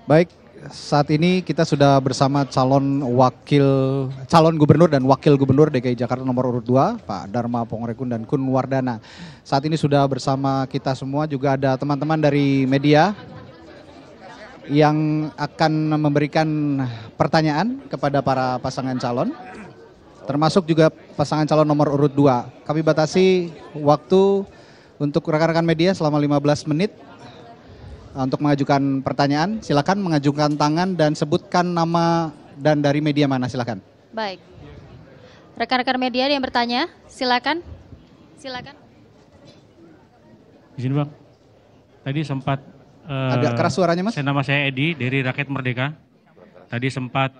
Baik, saat ini kita sudah bersama calon gubernur dan wakil gubernur DKI Jakarta nomor urut 2, Pak Dharma Pongrekun dan Kun Wardana. Saat ini sudah bersama kita semua, juga ada teman-teman dari media yang akan memberikan pertanyaan kepada para pasangan calon, termasuk juga pasangan calon nomor urut 2. Kami batasi waktu untuk rekan-rekan media selama 15 menit. Untuk mengajukan pertanyaan, silakan mengajukan tangan dan sebutkan nama dan dari media mana, silakan. Baik. Rekan-rekan media yang bertanya, silakan. Silakan. Izin Bang, tadi sempat agak keras suaranya Mas. Nama saya Edi dari Rakyat Merdeka. Tadi sempat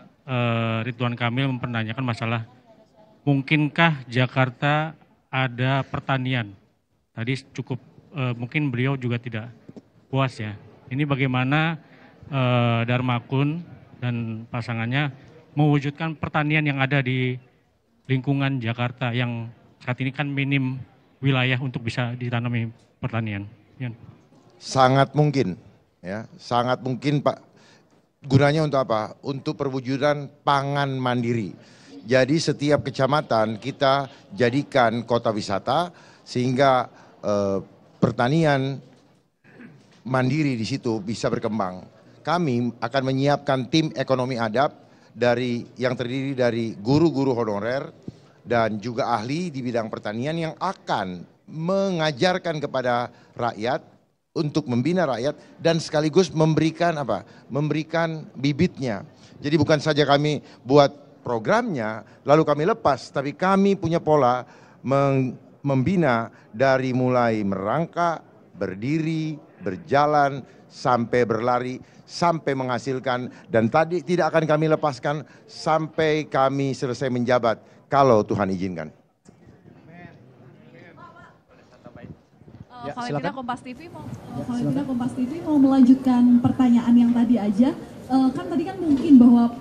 Ridwan Kamil mempertanyakan masalah mungkinkah Jakarta ada pertanian. Tadi cukup mungkin beliau juga tidak puas ya. Ini bagaimana Dharma Kun dan pasangannya mewujudkan pertanian yang ada di lingkungan Jakarta yang saat ini kan minim wilayah untuk bisa ditanami pertanian. Ya. Sangat mungkin, ya, sangat mungkin Pak. Gunanya untuk apa? Untuk perwujudan pangan mandiri. Jadi setiap kecamatan kita jadikan kota wisata sehingga pertanian mandiri di situ bisa berkembang. Kami akan menyiapkan tim ekonomi adab yang terdiri dari guru-guru honorer dan juga ahli di bidang pertanian yang akan mengajarkan kepada rakyat untuk membina rakyat dan sekaligus memberikan apa? Memberikan bibitnya. Jadi bukan saja kami buat programnya lalu kami lepas, tapi kami punya pola membina dari mulai merangkak, berdiri, berjalan, sampai berlari, sampai menghasilkan, dan tadi tidak akan kami lepaskan sampai kami selesai menjabat, kalau Tuhan izinkan. Kalau tidak Kompas TV mau melanjutkan pertanyaan yang tadi aja, kan tadi kan mungkin bahwa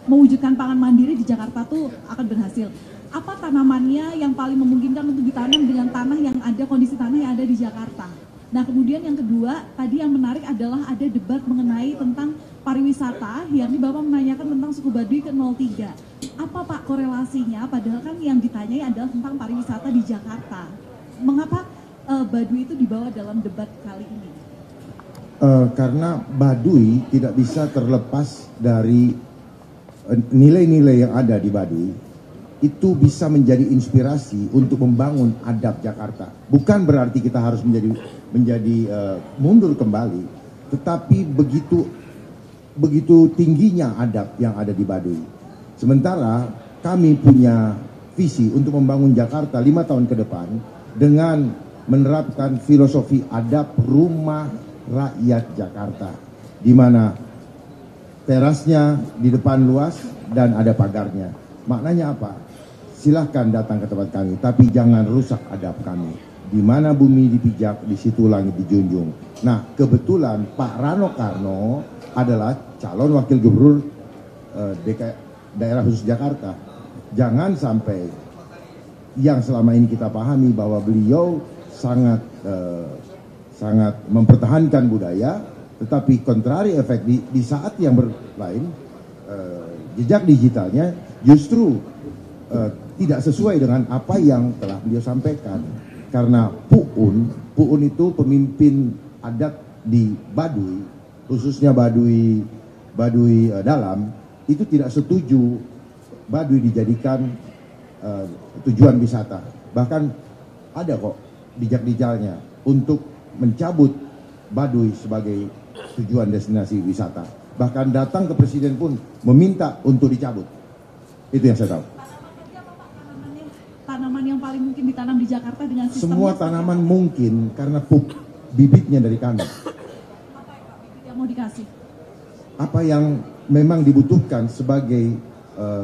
mewujudkan pangan mandiri di Jakarta tuh akan berhasil. Apa tanamannya yang paling memungkinkan untuk ditanam dengan tanah yang ada, kondisi tanah yang ada di Jakarta? Nah kemudian yang kedua, tadi yang menarik adalah ada debat mengenai tentang pariwisata, yakni Bapak menanyakan tentang suku Baduy ke 03. Apa Pak korelasinya, padahal kan yang ditanyai adalah tentang pariwisata di Jakarta. Mengapa Baduy itu dibawa dalam debat kali ini? Karena Baduy tidak bisa terlepas dari nilai-nilai yang ada di Baduy. Itu bisa menjadi inspirasi untuk membangun adab Jakarta. Bukan berarti kita harus menjadi mundur kembali, tetapi begitu tingginya adab yang ada di Baduy. Sementara kami punya visi untuk membangun Jakarta 5 tahun ke depan dengan menerapkan filosofi adab rumah rakyat Jakarta, di mana terasnya di depan luas dan ada pagarnya. Maknanya apa? Silahkan datang ke tempat kami, tapi jangan rusak adab kami. Di mana bumi dipijak, di situ langit dijunjung. Nah, kebetulan Pak Rano Karno adalah calon wakil gubernur daerah khusus Jakarta. Jangan sampai yang selama ini kita pahami bahwa beliau sangat mempertahankan budaya, tetapi kontrari efek di saat yang lain jejak digitalnya justru tidak sesuai dengan apa yang telah beliau sampaikan. Karena Puun itu pemimpin adat di Baduy, khususnya Baduy dalam, itu tidak setuju Baduy dijadikan tujuan wisata. Bahkan ada kok dijak-dijalnya untuk mencabut Baduy sebagai tujuan destinasi wisata. Bahkan datang ke presiden pun meminta untuk dicabut. Itu yang saya tahu. Tanaman yang paling mungkin ditanam di Jakarta dengan sistemnya? Semua tanaman mungkin karena bibitnya dari kami. Apa yang mau dikasih? Apa yang memang dibutuhkan sebagai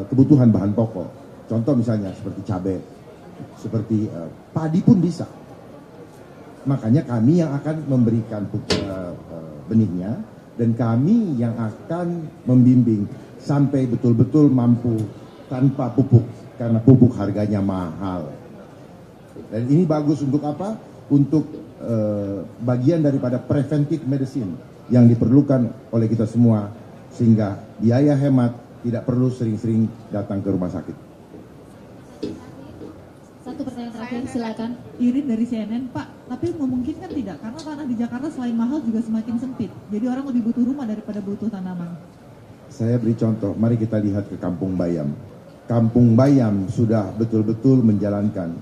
kebutuhan bahan pokok. Contoh misalnya seperti cabai, seperti padi pun bisa. Makanya kami yang akan memberikan benihnya dan kami yang akan membimbing sampai betul-betul mampu tanpa pupuk. Karena pupuk harganya mahal. Dan ini bagus untuk apa? Untuk bagian daripada preventive medicine. yang diperlukan oleh kita semua, sehingga biaya hemat, tidak perlu sering-sering datang ke rumah sakit. Satu pertanyaan terakhir, silakan. Irin dari CNN, Pak, tapi memungkinkan tidak? Karena tanah di Jakarta selain mahal juga semakin sempit. Jadi orang lebih butuh rumah daripada butuh tanaman. Saya beri contoh, mari kita lihat ke Kampung Bayam. Kampung Bayam sudah betul-betul menjalankan,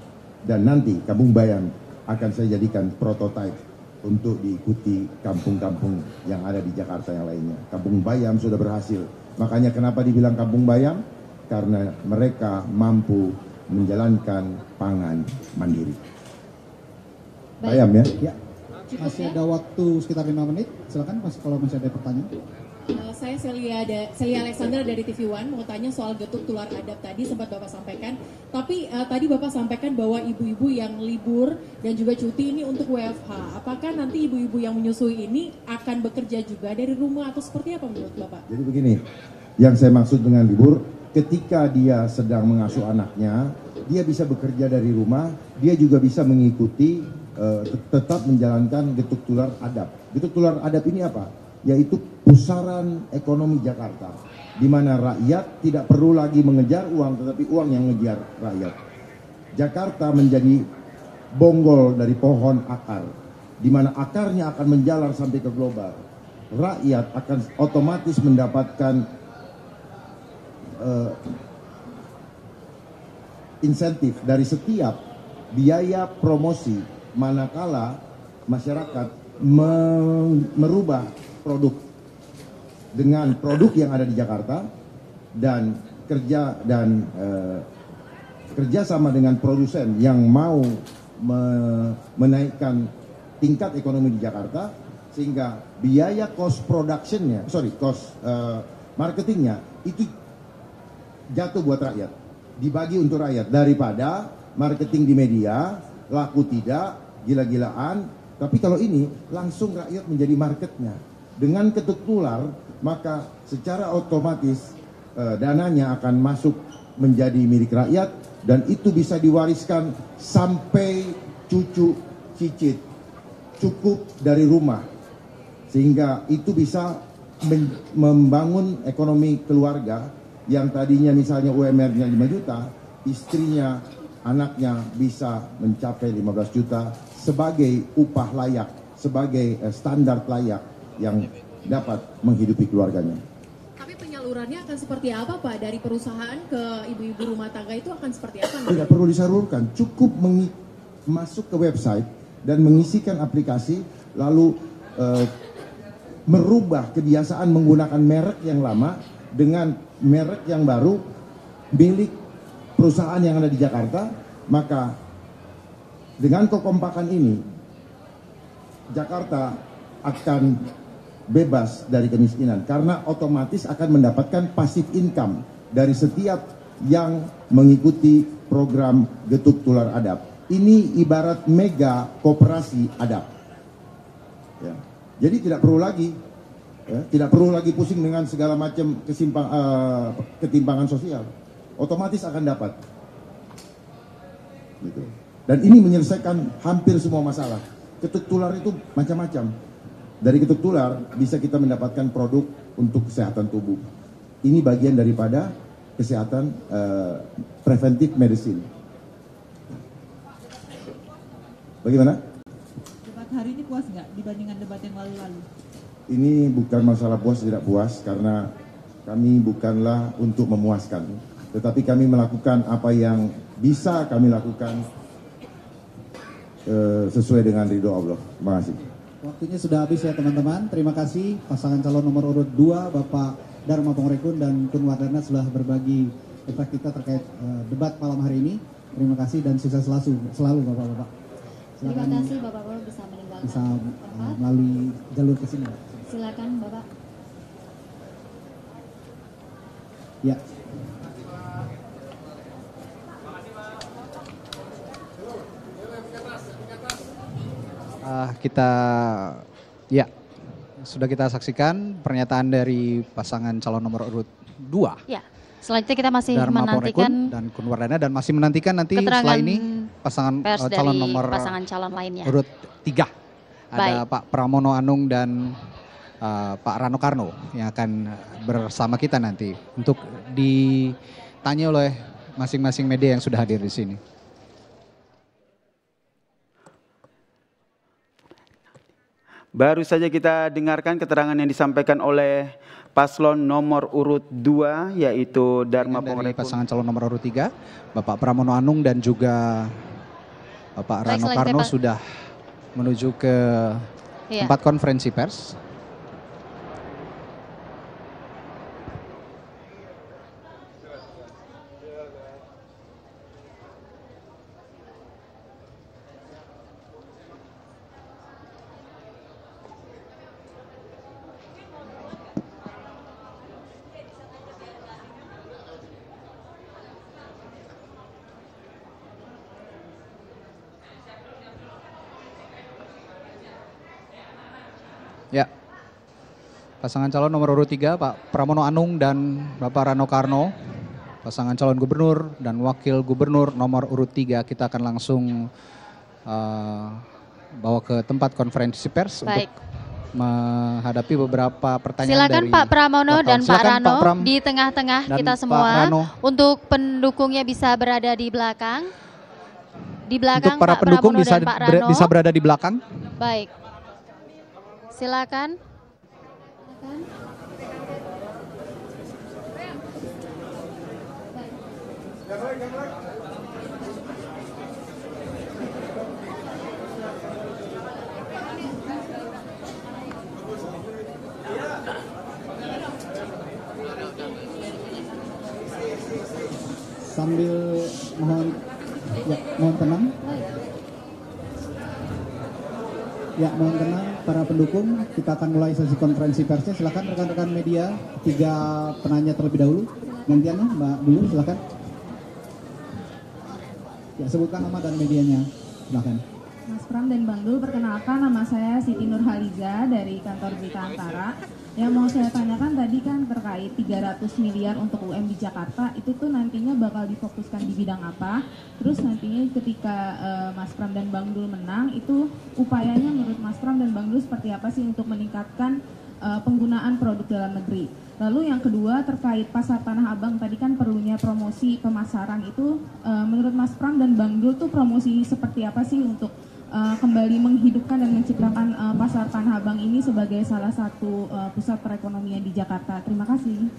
dan nanti Kampung Bayam akan saya jadikan prototipe untuk diikuti kampung-kampung yang ada di Jakarta yang lainnya. Kampung Bayam sudah berhasil. Makanya kenapa dibilang Kampung Bayam? Karena mereka mampu menjalankan pangan mandiri. Baik. Bayam ya? Ya, masih ada waktu sekitar 5 menit. Silakan Mas kalau masih ada pertanyaan. Saya Celia Alexander dari TV One mau tanya soal getuk tular adab tadi sempat Bapak sampaikan. Tapi tadi Bapak sampaikan bahwa ibu-ibu yang libur dan juga cuti ini untuk WFH. Apakah nanti ibu-ibu yang menyusui ini akan bekerja juga dari rumah atau seperti apa menurut Bapak? Jadi begini, yang saya maksud dengan libur, ketika dia sedang mengasuh anaknya, dia bisa bekerja dari rumah, dia juga bisa mengikuti, tetap menjalankan getuk tular adab. Getuk tular adab ini apa? Yaitu pusaran ekonomi Jakarta, di mana rakyat tidak perlu lagi mengejar uang, tetapi uang yang mengejar rakyat. Jakarta menjadi bonggol dari pohon akar, di mana akarnya akan menjalar sampai ke global. Rakyat akan otomatis mendapatkan insentif dari setiap biaya promosi, manakala masyarakat merubah produk dengan produk yang ada di Jakarta dan kerjasama dengan produsen yang mau menaikkan tingkat ekonomi di Jakarta, sehingga biaya cost marketingnya itu jatuh buat rakyat, dibagi untuk rakyat, daripada marketing di media laku tidak, gila-gilaan. Tapi kalau ini langsung rakyat menjadi marketnya. Dengan ketuk tular, maka secara otomatis dananya akan masuk menjadi milik rakyat, dan itu bisa diwariskan sampai cucu cicit, cukup dari rumah, sehingga itu bisa membangun ekonomi keluarga yang tadinya misalnya UMR-nya 5 juta, istrinya, anaknya bisa mencapai 15 juta sebagai upah layak, sebagai standar layak yang dapat menghidupi keluarganya. Tapi penyalurannya akan seperti apa Pak? Dari perusahaan ke ibu-ibu rumah tangga itu akan seperti apa? Tidak perlu disalurkan, cukup masuk ke website dan mengisikan aplikasi, lalu merubah kebiasaan menggunakan merek yang lama dengan merek yang baru milik perusahaan yang ada di Jakarta. Maka dengan kekompakan ini, Jakarta akan bebas dari kemiskinan, karena otomatis akan mendapatkan passive income dari setiap yang mengikuti program getuk tular adab. Ini ibarat mega koperasi adab. Ya. Jadi tidak perlu lagi, tidak perlu lagi pusing dengan segala macam ketimpangan sosial. Otomatis akan dapat. Gitu. Dan ini menyelesaikan hampir semua masalah. Getuk tular itu macam-macam. Dari getuk tular bisa kita mendapatkan produk untuk kesehatan tubuh. Ini bagian daripada kesehatan preventive medicine. Bagaimana? Debat hari ini puas nggak dibandingkan debat yang lalu-lalu? Ini bukan masalah puas tidak puas, karena kami bukanlah untuk memuaskan, tetapi kami melakukan apa yang bisa kami lakukan sesuai dengan ridho Allah. Terima kasih. Waktunya sudah habis ya teman-teman. Terima kasih pasangan calon nomor urut 2 Bapak Dharma Pongrekun dan Kun Wardana sudah berbagi feedback kita terkait debat malam hari ini. Terima kasih dan sukses selalu Bapak-bapak. Terima kasih Bapak-bapak bisa meninggalkan Bisa tempat. melalui jalur ke sini. Silakan Bapak. Ya. Kita sudah kita saksikan pernyataan dari pasangan calon nomor urut 2. Ya. Selanjutnya kita masih Dharma menantikan Pongrekun dan Kun Wardana, dan masih menantikan nanti keterangan setelah ini pasangan pers calon dari nomor pasangan calon lainnya. urut 3. Ada Baik. Pak Pramono Anung dan Pak Rano Karno yang akan bersama kita nanti untuk ditanya oleh masing-masing media yang sudah hadir di sini. Baru saja kita dengarkan keterangan yang disampaikan oleh paslon nomor urut 2 yaitu Dharma dari Pongrekun. pasangan calon nomor urut 3, Bapak Pramono Anung dan juga Bapak Rano Karno sudah menuju ke tempat konferensi pers. Ya, pasangan calon nomor urut 3 Pak Pramono Anung dan Bapak Rano Karno, pasangan calon gubernur dan wakil gubernur nomor urut 3, kita akan langsung bawa ke tempat konferensi pers untuk menghadapi beberapa pertanyaan. Silakan dari Pak Pramono dan Pak Rano di tengah-tengah kita semua. Untuk pendukungnya bisa berada di belakang. Di belakang untuk para Pak pendukung Pramono dan Pak Rano. bisa berada di belakang. Baik. Silakan. Sambil mohon tenang. Ya, mohon tenang para pendukung, kita akan mulai sesi konferensi persnya. Silakan rekan-rekan media, 3 penanya terlebih dahulu. Gantiannya Mbak dulu, silakan. Ya, sebutkan nama dan medianya, silakan. Mas Pram dan Bang Dul, perkenalkan nama saya Siti Nurhaliza dari kantor Berita Antara. Yang mau saya tanyakan tadi kan terkait 300 miliar untuk UM di Jakarta, itu tuh nantinya bakal difokuskan di bidang apa? Terus nantinya ketika Mas Pram dan Bang Dul menang, itu upayanya menurut Mas Pram dan Bang Dul seperti apa sih untuk meningkatkan penggunaan produk dalam negeri? Lalu yang kedua terkait pasar Tanah Abang, tadi kan perlunya promosi pemasaran itu, menurut Mas Pram dan Bang Dul tuh promosi seperti apa sih untuk kembali menghidupkan dan menciptakan pasar Tanah Abang ini sebagai salah satu pusat perekonomian di Jakarta. Terima kasih.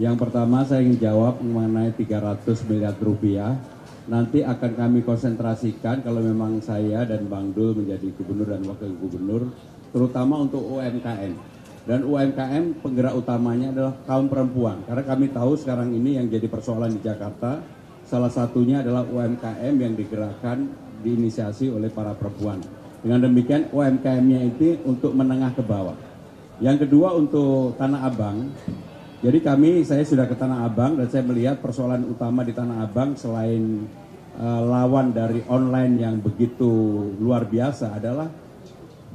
Yang pertama saya ingin jawab mengenai 300 miliar rupiah. Nanti akan kami konsentrasikan kalau memang saya dan Bang Dul menjadi gubernur dan wakil gubernur, terutama untuk UMKM. Dan UMKM penggerak utamanya adalah kaum perempuan. Karena kami tahu sekarang ini yang jadi persoalan di Jakarta, salah satunya adalah UMKM yang digerakkan diinisiasi oleh para perempuan. Dengan demikian UMKM-nya itu untuk menengah ke bawah. Yang kedua untuk Tanah Abang. Jadi saya sudah ke Tanah Abang dan saya melihat persoalan utama di Tanah Abang selain lawan dari online yang begitu luar biasa adalah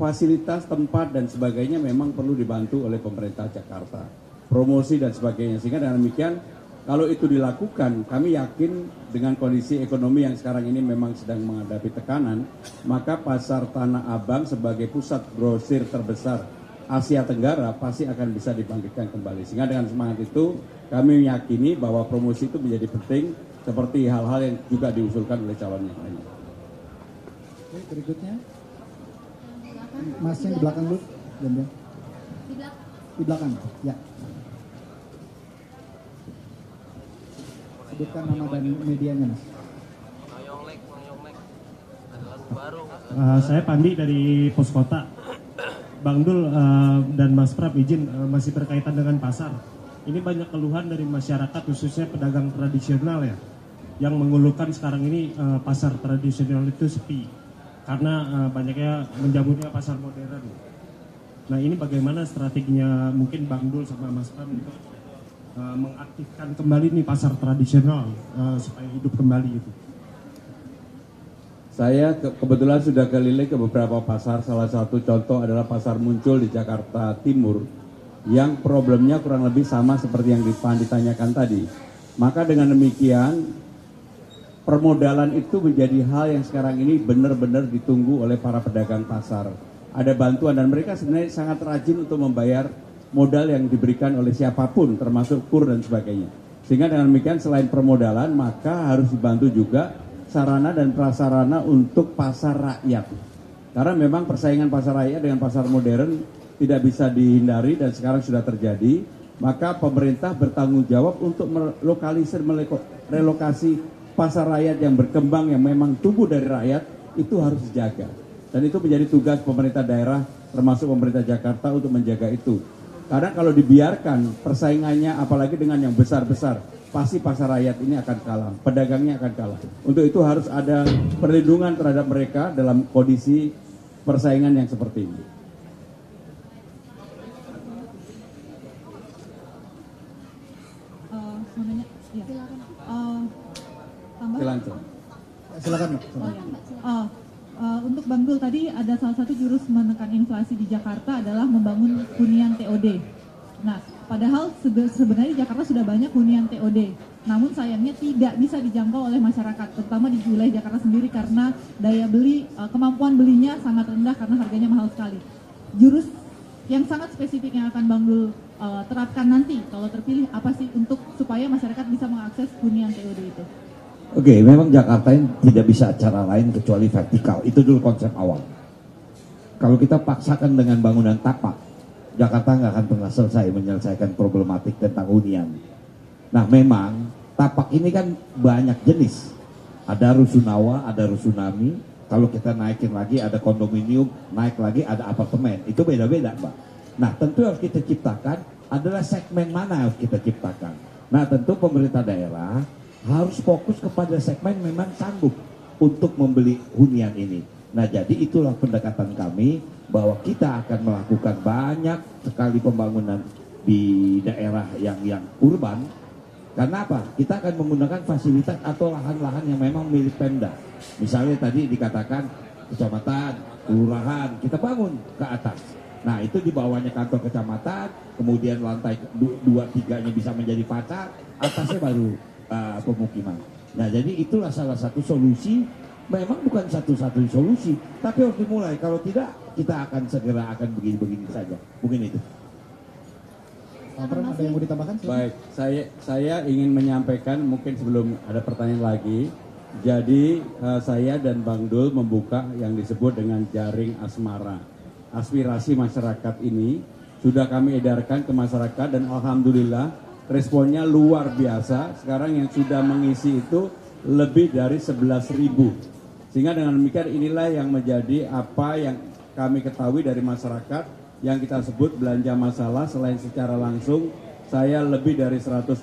fasilitas tempat dan sebagainya memang perlu dibantu oleh pemerintah Jakarta. Promosi dan sebagainya. Sehingga dengan demikian kalau itu dilakukan, kami yakin dengan kondisi ekonomi yang sekarang ini memang sedang menghadapi tekanan, maka pasar Tanah Abang sebagai pusat grosir terbesar Asia Tenggara pasti akan bisa dibangkitkan kembali. Sehingga dengan semangat itu, kami meyakini bahwa promosi itu menjadi penting seperti hal-hal yang juga diusulkan oleh calon yang lain. Oke, berikutnya. Masnya di belakang dulu. Di belakang, ya. Sebutkan nama dan medianya, Mas. Saya Pandi dari Pos Kota. Bang Dul dan Mas Prab izin masih berkaitan dengan pasar. Ini banyak keluhan dari masyarakat khususnya pedagang tradisional ya, yang mengeluhkan sekarang ini pasar tradisional itu sepi karena banyaknya menjamurnya pasar modern. Nah ini bagaimana strateginya mungkin Bang Dul sama Mas Prab untuk mengaktifkan kembali nih pasar tradisional supaya hidup kembali itu. Saya kebetulan sudah keliling ke beberapa pasar, salah satu contoh adalah pasar Muncul di Jakarta Timur yang problemnya kurang lebih sama seperti yang ditanyakan tadi. Maka dengan demikian permodalan itu menjadi hal yang sekarang ini benar-benar ditunggu oleh para pedagang pasar. ada bantuan, dan mereka sebenarnya sangat rajin untuk membayar modal yang diberikan oleh siapapun, termasuk KUR dan sebagainya. Sehingga dengan demikian selain permodalan, maka harus dibantu juga sarana dan prasarana untuk pasar rakyat. Karena memang persaingan pasar rakyat dengan pasar modern tidak bisa dihindari dan sekarang sudah terjadi. Maka pemerintah bertanggung jawab untuk melokalisir, relokasi pasar rakyat yang berkembang, yang memang tumbuh dari rakyat, itu harus dijaga. Dan itu menjadi tugas pemerintah daerah, termasuk pemerintah Jakarta untuk menjaga itu. Karena kalau dibiarkan persaingannya, apalagi dengan yang besar-besar, pasti pasar rakyat ini akan kalah, pedagangnya akan kalah. Untuk itu harus ada perlindungan terhadap mereka dalam kondisi persaingan yang seperti ini. Silakan. Untuk Bang Dul, tadi ada salah satu jurus menekan inflasi di Jakarta adalah membangun hunian TOD. Nah, padahal sebenarnya di Jakarta sudah banyak hunian TOD. Namun sayangnya tidak bisa dijangkau oleh masyarakat, terutama di wilayah Jakarta sendiri karena daya beli, kemampuan belinya sangat rendah karena harganya mahal sekali. Jurus yang sangat spesifik yang akan Bang Dul terapkan nanti kalau terpilih apa sih untuk supaya masyarakat bisa mengakses hunian TOD itu? Oke, memang Jakarta ini tidak bisa cara lain kecuali vertikal. Itu dulu konsep awal. Kalau kita paksakan dengan bangunan tapak, Jakarta nggak akan pernah selesai menyelesaikan problematik tentang hunian. Nah, memang tapak ini kan banyak jenis. Ada rusunawa, ada rusunami. Kalau kita naikin lagi ada kondominium, naik lagi ada apartemen. Itu beda-beda, Mbak. Nah, tentu harus kita ciptakan adalah segmen mana harus kita ciptakan. Nah, tentu pemerintah daerah harus fokus kepada segmen memang sanggup untuk membeli hunian ini. Nah, jadi itulah pendekatan kami bahwa kita akan melakukan banyak sekali pembangunan di daerah yang urban. Karena apa? Kita akan menggunakan fasilitas atau lahan-lahan yang memang milik Pemda. Misalnya tadi dikatakan kecamatan, kelurahan, kita bangun ke atas. Nah, itu di bawahnya kantor kecamatan, kemudian lantai 2-3-nya bisa menjadi pasar, atasnya baru pemukiman. Nah, jadi itulah salah satu solusi. Memang bukan satu-satunya solusi, tapi harus dimulai. Kalau tidak, kita akan segera begini-begini saja. Mungkin itu. Ada yang mau ditambahkan? Baik, saya ingin menyampaikan mungkin sebelum ada pertanyaan lagi. Jadi saya dan Bang Dul membuka yang disebut dengan jaring asmara. Aspirasi masyarakat ini sudah kami edarkan ke masyarakat dan alhamdulillah responnya luar biasa. Sekarang yang sudah mengisi itu lebih dari 11.000. Sehingga dengan demikian inilah yang menjadi apa yang kami ketahui dari masyarakat yang kita sebut belanja masalah. Selain secara langsung saya lebih dari 125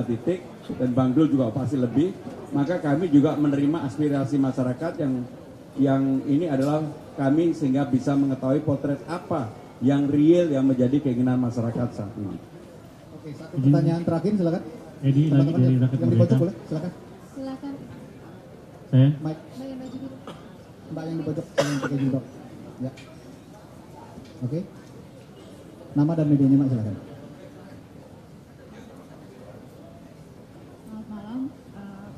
titik dan Bang Dul juga pasti lebih. Maka kami juga menerima aspirasi masyarakat yang ini adalah kami sehingga bisa mengetahui potret apa yang real yang menjadi keinginan masyarakat saat ini. Oke, satu pertanyaan terakhir silakan. Edi lagi dari Rakyat Yang di pojok boleh, silakan. Silakan. Saya? Mike. Bagian baju biru. Mbak yang di pojok, yang pakai jilbab. Ya. Oke. Nama dan medianya, Mak, silakan. Selamat malam,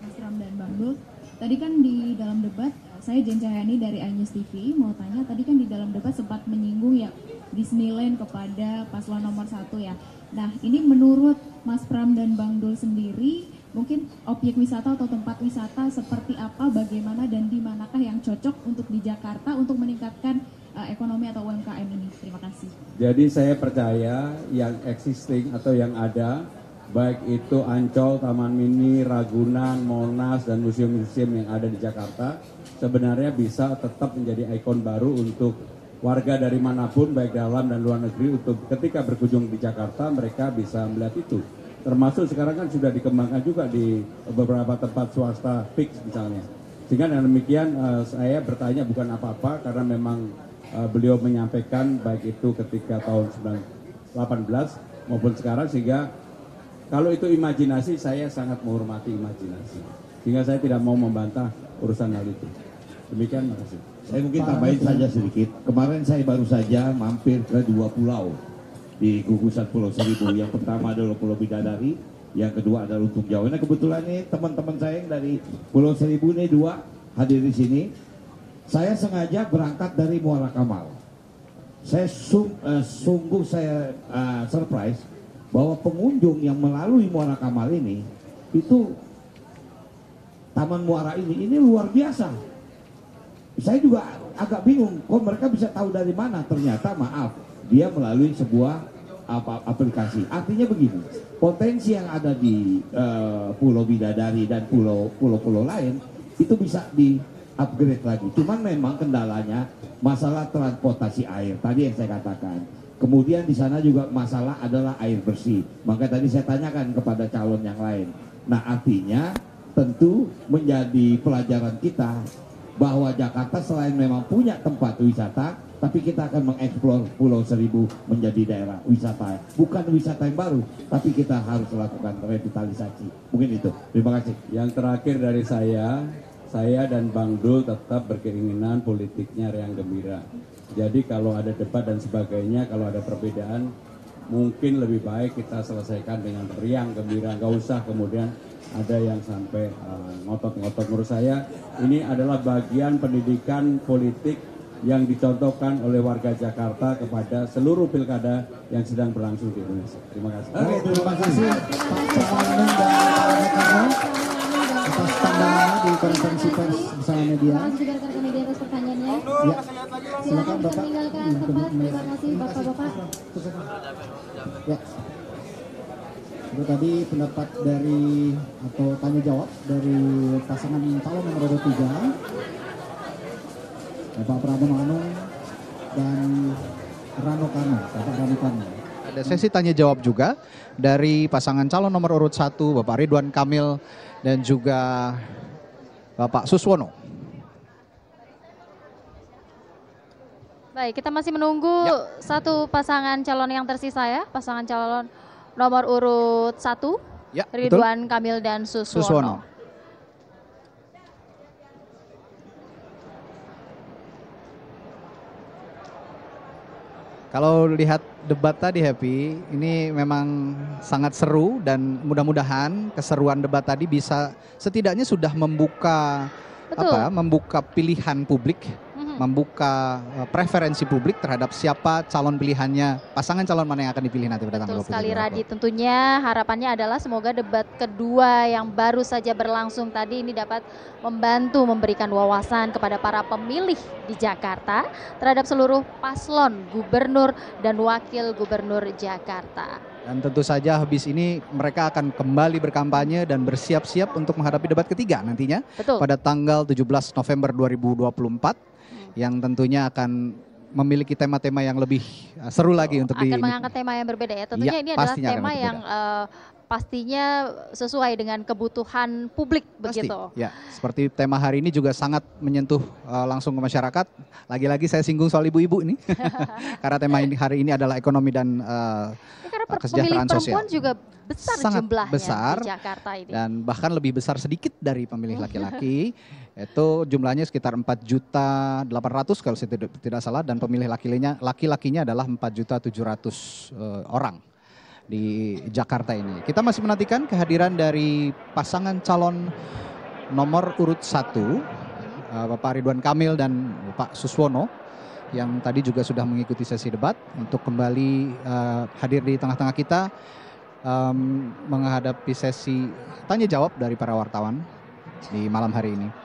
Mas Ram dan Bang Dul. Tadi kan di dalam debat, saya Jen Cahyani dari iNews TV mau tanya, tadi kan di dalam debat sempat menyinggung ya disnilend kepada paslon nomor 1 ya. Nah, ini menurut Mas Pram dan Bang Dul sendiri, mungkin objek wisata atau tempat wisata seperti apa, bagaimana, dan di manakah yang cocok untuk di Jakarta untuk meningkatkan ekonomi atau UMKM ini? Terima kasih. Jadi saya percaya yang existing atau yang ada, baik itu Ancol, Taman Mini, Ragunan, Monas, dan museum-museum yang ada di Jakarta, sebenarnya bisa tetap menjadi ikon baru untuk warga dari manapun, baik dalam dan luar negeri, untuk ketika berkunjung di Jakarta, mereka bisa melihat itu. Termasuk sekarang kan sudah dikembangkan juga di beberapa tempat swasta fix misalnya. Sehingga dengan demikian saya bertanya bukan apa-apa, karena memang beliau menyampaikan baik itu ketika tahun 2018 maupun sekarang, sehingga kalau itu imajinasi, saya sangat menghormati imajinasi. Sehingga saya tidak mau membantah urusan hal itu. Demikian, makasih. Saya mungkin tambahin saja sedikit. Kemarin saya baru saja mampir ke 2 pulau di gugusan Pulau Seribu. Yang pertama adalah Pulau Bidadari, yang kedua adalah Untung Jawa. Nah, kebetulan nih teman-teman saya yang dari Pulau Seribu nih 2 hadir di sini. Saya sengaja berangkat dari Muara Kamal. Saya sungguh surprise bahwa pengunjung yang melalui Muara Kamal ini itu Taman Muara ini luar biasa. Saya juga agak bingung, kok mereka bisa tahu dari mana? Ternyata maaf, dia melalui sebuah aplikasi. Artinya begini, potensi yang ada di Pulau Bidadari dan pulau-pulau lain itu bisa di upgrade lagi. Cuman memang kendalanya masalah transportasi air. Tadi yang saya katakan. Kemudian di sana juga masalah adalah air bersih. Maka tadi saya tanyakan kepada calon yang lain. Nah, artinya tentu menjadi pelajaran kita bahwa Jakarta selain memang punya tempat wisata, tapi kita akan mengeksplor Pulau Seribu menjadi daerah wisata. Bukan wisata yang baru, tapi kita harus lakukan revitalisasi. Mungkin itu. Terima kasih. Yang terakhir dari saya dan Bang Dul tetap berkeinginan politiknya riang gembira. Jadi kalau ada debat dan sebagainya, kalau ada perbedaan, mungkin lebih baik kita selesaikan dengan riang gembira. Nggak usah kemudian ada yang sampai ngotot-ngotot. Menurut saya ini adalah bagian pendidikan politik yang dicontohkan oleh warga Jakarta kepada seluruh pilkada yang sedang berlangsung di Indonesia. Terima kasih. Oke, terima kasih Pak Pramono dan Pak Rekarno atas pandangannya di konferensi pers bersama media. Terima kasih juga rekan-rekan media atas pertanyaannya. Ya, silakan bisa Bapak. meninggalkan tempat. Terima kasih Bapak-bapak. Ya. Itu tadi pendapat dari atau tanya jawab dari pasangan calon nomor 3, Bapak Pramono Anung dan Rano Karno, Bapak Rano Karno. Ada sesi tanya jawab juga dari pasangan calon nomor urut 1, Bapak Ridwan Kamil dan juga Bapak Suswono. Baik, kita masih menunggu satu pasangan calon yang tersisa ya, pasangan calon nomor urut 1, ya, Ridwan Kamil dan Suswono. Kalau lihat debat tadi Happy, ini memang sangat seru dan mudah-mudahan keseruan debat tadi bisa setidaknya sudah membuka membuka pilihan publik, membuka preferensi publik terhadap siapa calon pilihannya, pasangan calon mana yang akan dipilih nanti pada tanggal 20. Betul sekali Radit, tentunya harapannya adalah semoga debat kedua yang baru saja berlangsung tadi ini dapat membantu memberikan wawasan kepada para pemilih di Jakarta terhadap seluruh paslon gubernur dan wakil gubernur Jakarta. Dan tentu saja habis ini mereka akan kembali berkampanye dan bersiap-siap untuk menghadapi debat ketiga nantinya. Betul. Pada tanggal 17 November 2024 yang tentunya akan memiliki tema-tema yang lebih seru lagi untuk akan mengangkat tema yang berbeda ya. Tentunya ini adalah tema yang pastinya sesuai dengan kebutuhan publik begitu. Ya, seperti tema hari ini juga sangat menyentuh langsung ke masyarakat. Lagi-lagi saya singgung soal ibu-ibu ini. Karena tema hari ini adalah ekonomi dan kesejahteraan sosial. Perempuan juga besar sangat jumlahnya besar, di Jakarta ini. Dan bahkan lebih besar sedikit dari pemilih laki-laki. Itu jumlahnya sekitar 4.800.000 kalau saya tidak salah, dan pemilih laki-lakinya adalah 4.700.000 orang di Jakarta ini. Kita masih menantikan kehadiran dari pasangan calon nomor urut 1, Bapak Ridwan Kamil dan Bapak Suswono, yang tadi juga sudah mengikuti sesi debat untuk kembali hadir di tengah-tengah kita menghadapi sesi tanya jawab dari para wartawan di malam hari ini.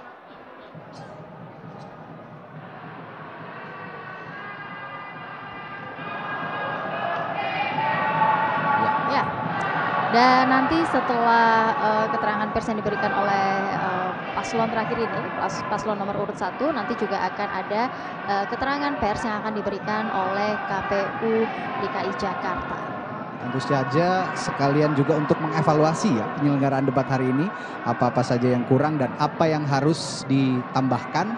Dan nanti setelah keterangan pers yang diberikan oleh paslon terakhir ini, paslon nomor urut 1, nanti juga akan ada keterangan pers yang akan diberikan oleh KPU DKI Jakarta. Tentu saja sekalian juga untuk mengevaluasi ya penyelenggaraan debat hari ini, apa-apa saja yang kurang dan apa yang harus ditambahkan,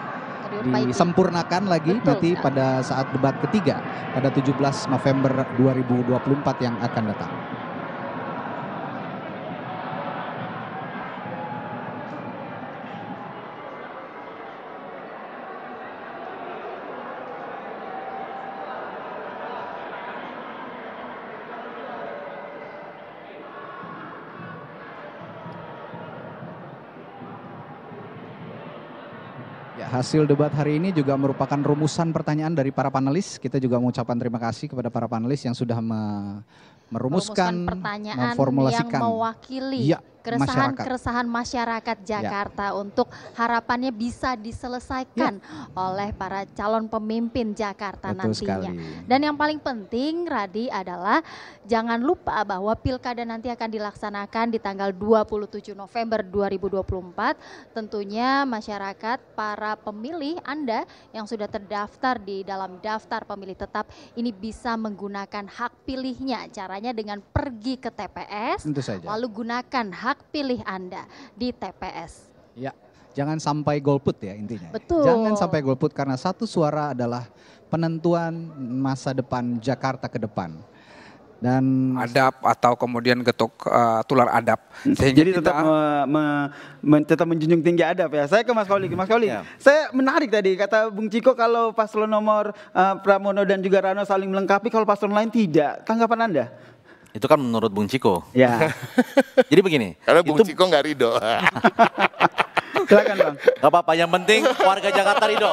disempurnakan lagi nanti pada saat debat ketiga pada 17 November 2024 yang akan datang. Ya, Ya, hasil debat hari ini juga merupakan rumusan pertanyaan dari para panelis. Kita juga mengucapkan terima kasih kepada para panelis yang sudah merumuskan pertanyaan memformulasikan yang mewakili keresahan masyarakat Jakarta untuk harapannya bisa diselesaikan oleh para calon pemimpin Jakarta nantinya. Dan yang paling penting Radi adalah jangan lupa bahwa Pilkada nanti akan dilaksanakan di tanggal 27 November 2024. Tentunya masyarakat, para pemilih Anda yang sudah terdaftar di dalam daftar pemilih tetap ini bisa menggunakan hak pilihnya. Caranya dengan pergi ke TPS, lalu gunakan hak pilih Anda di TPS. Ya, jangan sampai golput ya intinya. Betul. Jangan sampai golput karena satu suara adalah penentuan masa depan Jakarta ke depan. Dan adab atau kemudian getuk tular adab. Jadi tetap tetap menjunjung tinggi adab ya. Saya ke Mas Kauli. Mas Kauli, saya menarik tadi kata Bung Ciko kalau paslon nomor Pramono dan juga Rano saling melengkapi, kalau paslon lain tidak. Tanggapan Anda? Itu kan menurut Bung Ciko. Ya. Jadi begini. Kalau Bung Ciko nggak ridho. Silakan Bang. Gak apa-apa, yang penting warga Jakarta ridho.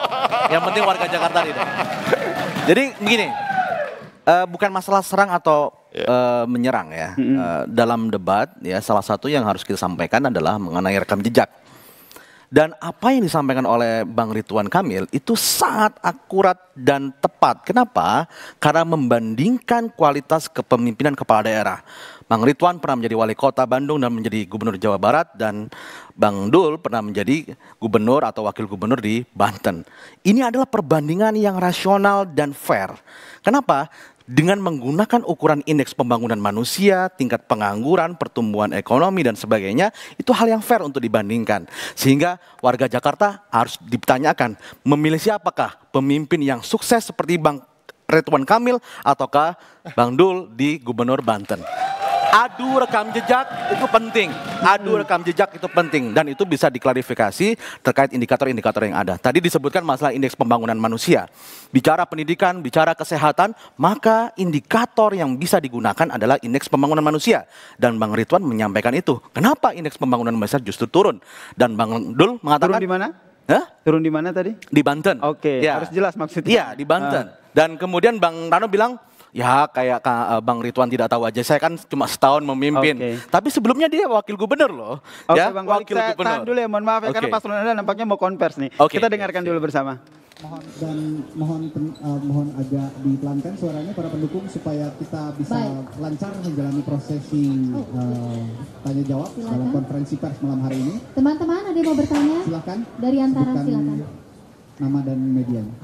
Yang penting warga Jakarta ridho. Jadi begini, bukan masalah serang atau menyerang ya. Dalam debat ya salah satu yang harus kita sampaikan adalah mengenai rekam jejak. Dan apa yang disampaikan oleh Bang Ridwan Kamil itu sangat akurat dan tepat. Kenapa? Karena membandingkan kualitas kepemimpinan kepala daerah. Bang Ridwan pernah menjadi wali kota Bandung dan menjadi gubernur Jawa Barat. Dan Bang Dul pernah menjadi gubernur atau wakil gubernur di Banten. Ini adalah perbandingan yang rasional dan fair. Kenapa? Dengan menggunakan ukuran indeks pembangunan manusia, tingkat pengangguran, pertumbuhan ekonomi dan sebagainya, itu hal yang fair untuk dibandingkan. Sehingga warga Jakarta harus ditanyakan, memilih siapakah pemimpin yang sukses seperti Bang Ridwan Kamil ataukah Bang Dul di Gubernur Banten. Adu rekam jejak itu penting, adu rekam jejak itu penting dan itu bisa diklarifikasi terkait indikator-indikator yang ada. Tadi disebutkan masalah indeks pembangunan manusia. Bicara pendidikan, bicara kesehatan, maka indikator yang bisa digunakan adalah indeks pembangunan manusia. Dan Bang Ridwan menyampaikan itu. Kenapa indeks pembangunan manusia justru turun? Dan Bang Dul mengatakan turun di mana? Turun di mana tadi? Di Banten. Oke, ya. Harus jelas maksudnya. Iya, di Banten. Dan kemudian Bang Rano bilang, ya kayak Bang Ridwan tidak tahu aja, saya kan cuma setahun memimpin. Tapi sebelumnya dia wakil gubernur loh. Ya, Bang wakil saya gubernur. Tahan dulu ya, mohon maaf ya, karena paslon Anda nampaknya mau konvers nih. Kita dengarkan dulu bersama. Mohon agak dipelankan suaranya para pendukung supaya kita bisa lancar menjalani prosesi tanya jawab dalam konferensi pers malam hari ini. Teman-teman ada yang mau bertanya? Silakan. Dari antara silakan. Nama dan medianya.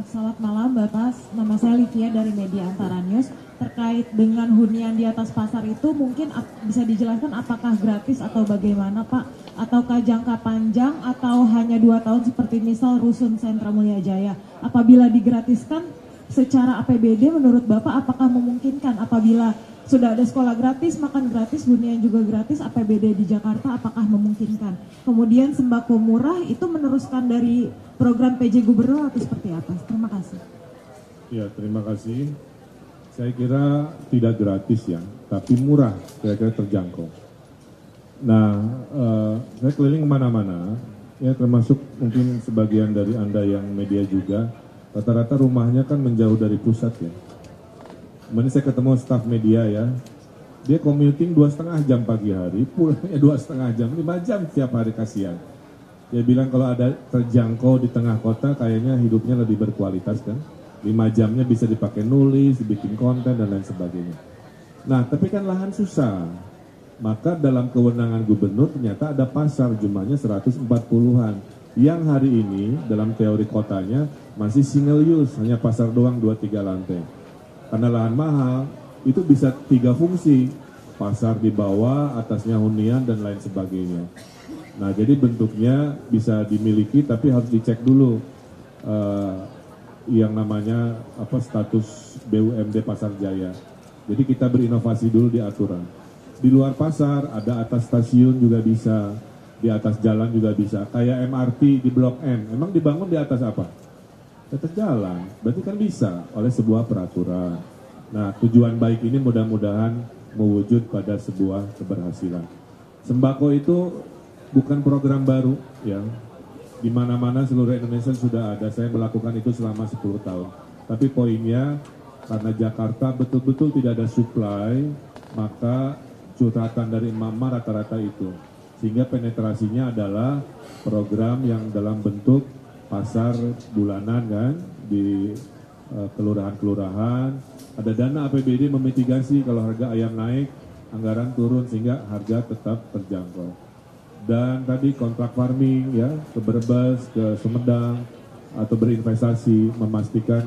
Selamat malam Bapak, nama saya Livia dari Media Antara News. Terkait dengan hunian di atas pasar itu mungkin bisa dijelaskan apakah gratis atau bagaimana Pak? Ataukah jangka panjang atau hanya 2 tahun seperti misal Rusun Sentra Mulia Jaya? Apabila digratiskan secara APBD menurut Bapak apakah memungkinkan apabila sudah ada sekolah gratis, makan gratis, hunian juga gratis, APBD di Jakarta apakah memungkinkan? Kemudian sembako murah itu meneruskan dari program PJ Gubernur atau seperti apa? Terima kasih. Ya, terima kasih. Saya kira tidak gratis ya, tapi murah, kira-kira terjangkau. Nah, saya keliling kemana-mana, ya termasuk mungkin sebagian dari Anda yang media juga, rata-rata rumahnya kan menjauh dari pusat ya. Kemarin saya ketemu staf media ya, dia commuting 2,5 jam pagi hari, pulangnya 2,5 jam, 5 jam setiap hari, kasihan. Dia bilang kalau ada terjangkau di tengah kota kayaknya hidupnya lebih berkualitas kan. 5 jamnya bisa dipakai nulis, bikin konten dan lain sebagainya. Nah tapi kan lahan susah, maka dalam kewenangan gubernur ternyata ada pasar jumlahnya 140-an. Yang hari ini dalam teori kotanya masih single use, hanya pasar doang 2-3 lantai. Karena lahan mahal, itu bisa 3 fungsi, pasar di bawah, atasnya hunian dan lain sebagainya. Nah jadi bentuknya bisa dimiliki tapi harus dicek dulu yang namanya status BUMD Pasar Jaya. Jadi kita berinovasi dulu di aturan. Di luar pasar ada atas stasiun juga bisa, di atas jalan juga bisa. Kayak MRT di Blok M, emang dibangun di atas apa? Atas jalan, berarti kan bisa oleh sebuah peraturan. Nah tujuan baik ini mudah-mudahan mewujud pada sebuah keberhasilan. Sembako itu bukan program baru ya, Di mana-mana seluruh Indonesia sudah ada, saya melakukan itu selama 10 tahun. Tapi poinnya, karena Jakarta betul-betul tidak ada supply, maka curhatan dari emak-emak rata-rata itu. Sehingga penetrasinya adalah program yang dalam bentuk pasar bulanan kan, di kelurahan-kelurahan. Ada dana APBD memitigasi kalau harga ayam naik, anggaran turun sehingga harga tetap terjangkau. Dan tadi kontrak farming ya, ke Brebes, ke Sumedang, atau berinvestasi memastikan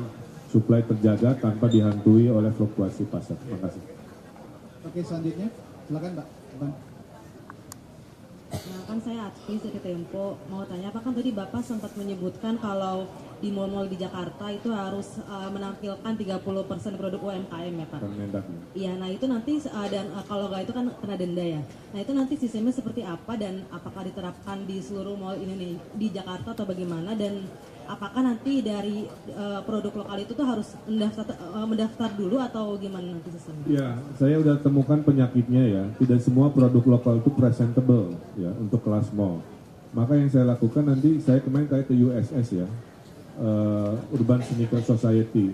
supply terjaga tanpa dihantui oleh fluktuasi pasar. Terima kasih. Oke, selanjutnya silakan Mbak. Nah, kan saya aktif dari Tempo, mau tanya, apa kan tadi Bapak sempat menyebutkan kalau di mal-mal di Jakarta itu harus menampilkan 30% produk UMKM ya Pak? Iya, nah itu nanti dan kalau nggak itu kan kena denda ya. Nah itu nanti sistemnya seperti apa dan apakah diterapkan di seluruh mal ini di Jakarta atau bagaimana, dan apakah nanti dari produk lokal itu tuh harus mendaftar dulu atau gimana nanti sistemnya? Ya, saya udah temukan penyakitnya ya. Tidak semua produk lokal itu presentable ya untuk kelas mall. Maka yang saya lakukan nanti, saya kemarin kayak ke USS ya, Urban Sneaker Society.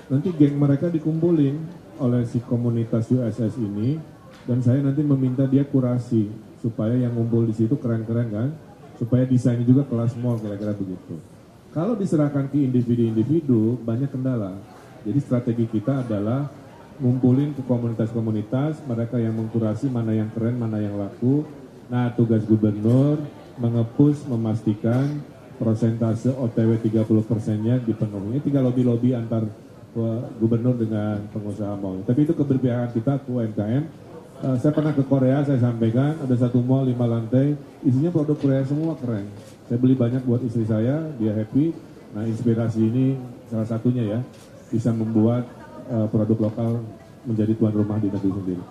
Nanti geng mereka dikumpulin oleh si komunitas USS ini, dan saya nanti meminta dia kurasi supaya yang ngumpul di situ keren-keren kan, supaya desainnya juga kelas mall, kira-kira begitu. Kalau diserahkan ke individu-individu, banyak kendala. Jadi strategi kita adalah ngumpulin ke komunitas-komunitas, mereka yang mengkurasi mana yang keren, mana yang laku. Nah, tugas gubernur mengepus, memastikan persentase OTW 30%-nya dipenuhi. Tinggal lobby-lobby antar gubernur dengan pengusaha mall. Tapi itu keberpihakan kita ke UMKM. Saya pernah ke Korea, saya sampaikan, ada satu mall 5 lantai, isinya produk Korea semua keren. Saya beli banyak buat istri saya, dia happy. Nah, inspirasi ini salah satunya ya, bisa membuat produk lokal menjadi tuan rumah di negeri sendiri.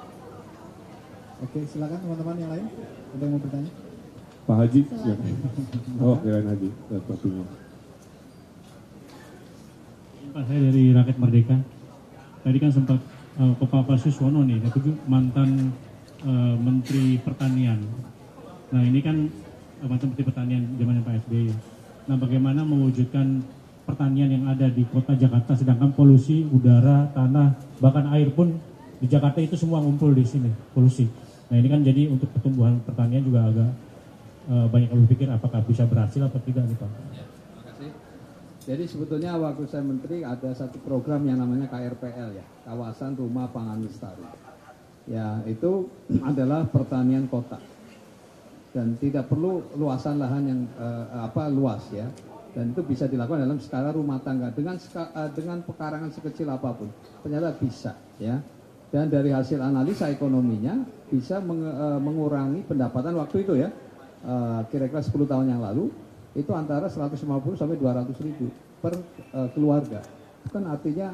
Oke, silakan teman-teman yang lain. Ada yang mau bertanya? Pak Haji, ya. Oh, kirain Haji, waktunya. Pak, saya dari Rakyat Merdeka. Tadi kan sempat Pak Suswono nih, mantan Menteri Pertanian. Nah, ini kan mantan Menteri Pertanian zamannya Pak SBY. Nah, bagaimana mewujudkan pertanian yang ada di kota Jakarta, sedangkan polusi udara, tanah, bahkan air pun di Jakarta itu semua ngumpul di sini, polusi. Nah, ini kan jadi untuk pertumbuhan pertanian juga agak banyak yang berpikir apakah bisa berhasil atau tidak nih Pak. Ya, terima kasih. Jadi sebetulnya waktu saya menteri ada satu program yang namanya KRPL ya, Kawasan Rumah Pangan Lestari. Ya, itu adalah pertanian kota. Dan tidak perlu luasan lahan yang luas ya, dan itu bisa dilakukan dalam skala rumah tangga dengan pekarangan sekecil apapun, ternyata bisa ya. Dan dari hasil analisa ekonominya bisa mengurangi pendapatan waktu itu ya, kira-kira 10 tahun yang lalu itu antara 150 sampai 200 ribu per keluarga. Itu kan artinya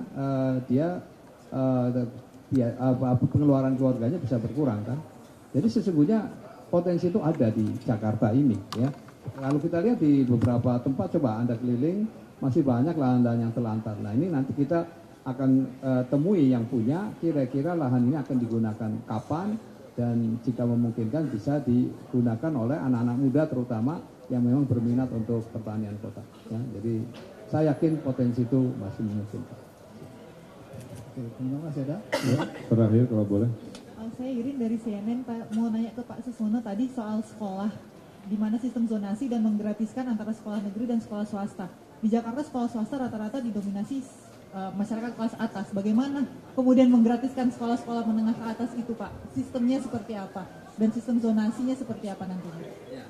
pengeluaran keluarganya bisa berkurang kan. Jadi sesungguhnya potensi itu ada di Jakarta ini ya. Kalau kita lihat di beberapa tempat, coba Anda keliling, masih banyak lahan-lahan yang terlantar. Nah, ini nanti kita akan temui yang punya, kira-kira lahan ini akan digunakan kapan, dan jika memungkinkan bisa digunakan oleh anak-anak muda terutama yang memang berminat untuk pertanian kota ya. Jadi saya yakin potensi itu masih memungkinkan. Oke, teman-teman masih ada? Ya, terakhir kalau boleh. Saya Irin dari CNN, Pak, mau nanya ke Pak Suswono tadi soal sekolah, di mana sistem zonasi dan menggratiskan antara sekolah negeri dan sekolah swasta. Di Jakarta sekolah swasta rata-rata didominasi masyarakat kelas atas. Bagaimana kemudian menggratiskan sekolah-sekolah menengah ke atas itu Pak? Sistemnya seperti apa? Dan sistem zonasinya seperti apa nantinya? Ya.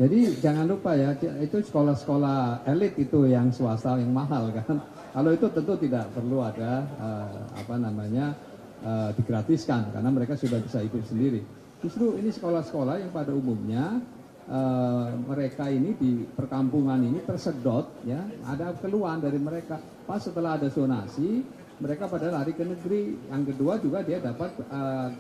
Jadi jangan lupa ya, itu sekolah-sekolah elit itu yang swasta yang mahal kan. Kalau itu tentu tidak perlu ada digratiskan karena mereka sudah bisa hidup sendiri. Justru ini sekolah-sekolah yang pada umumnya mereka ini di perkampungan ini tersedot ya, ada keluhan dari mereka. Pas setelah ada zonasi, mereka pada lari ke negeri. Yang kedua juga dia dapat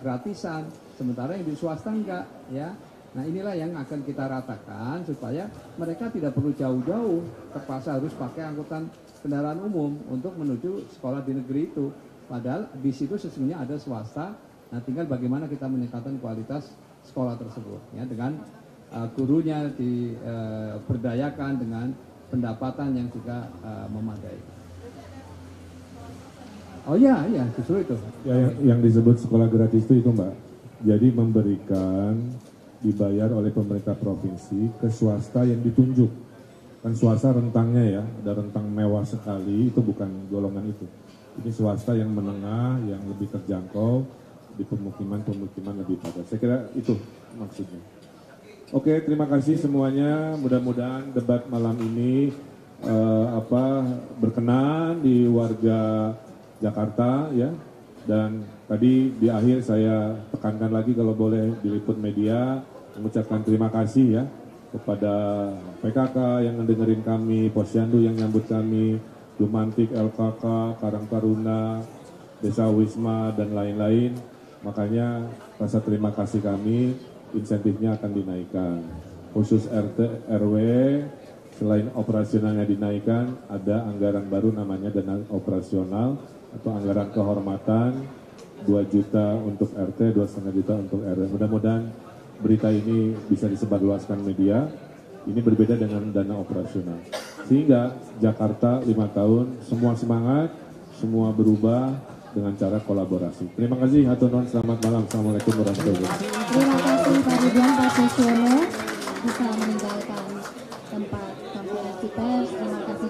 gratisan, sementara yang di swasta enggak ya. Nah, inilah yang akan kita ratakan supaya mereka tidak perlu jauh-jauh terpaksa harus pakai angkutan kendaraan umum untuk menuju sekolah di negeri itu. Padahal di situ sesungguhnya ada swasta. Nah, tinggal bagaimana kita meningkatkan kualitas sekolah tersebut ya, dengan gurunya diberdayakan dengan pendapatan yang juga memadai. Oh iya, justru itu. Ya, yang disebut sekolah gratis itu Mbak. Jadi memberikan dibayar oleh pemerintah provinsi ke swasta yang ditunjuk. Kan swasta rentangnya ya, ada rentang mewah sekali, itu bukan golongan itu. Ini swasta yang menengah, yang lebih terjangkau, di pemukiman-pemukiman lebih padat. Saya kira itu maksudnya. Oke, terima kasih semuanya. Mudah-mudahan debat malam ini berkenan di warga Jakarta ya. Dan tadi di akhir saya tekankan lagi kalau boleh diliput media, mengucapkan terima kasih ya kepada PKK yang mendengarin kami, Posyandu yang nyambut kami, Dumantik, LKK, Karang Taruna, Desa Wisma dan lain-lain. Makanya rasa terima kasih kami, insentifnya akan dinaikkan. Khusus RT RW selain operasionalnya dinaikkan, ada anggaran baru namanya dana operasional atau anggaran kehormatan 2 juta untuk RT, 2,5 juta untuk RW. Mudah-mudahan berita ini bisa disebarluaskan media. Ini berbeda dengan dana operasional. Sehingga Jakarta 5 tahun semua semangat, semua berubah dengan cara kolaborasi. Terima kasih, hatur nuhun, selamat malam. Assalamualaikum warahmatullahi wabarakatuh. Terima kasih Pak Ridwan, Pak Suswono bisa meninggalkan tempat konferensi pers. Terima kasih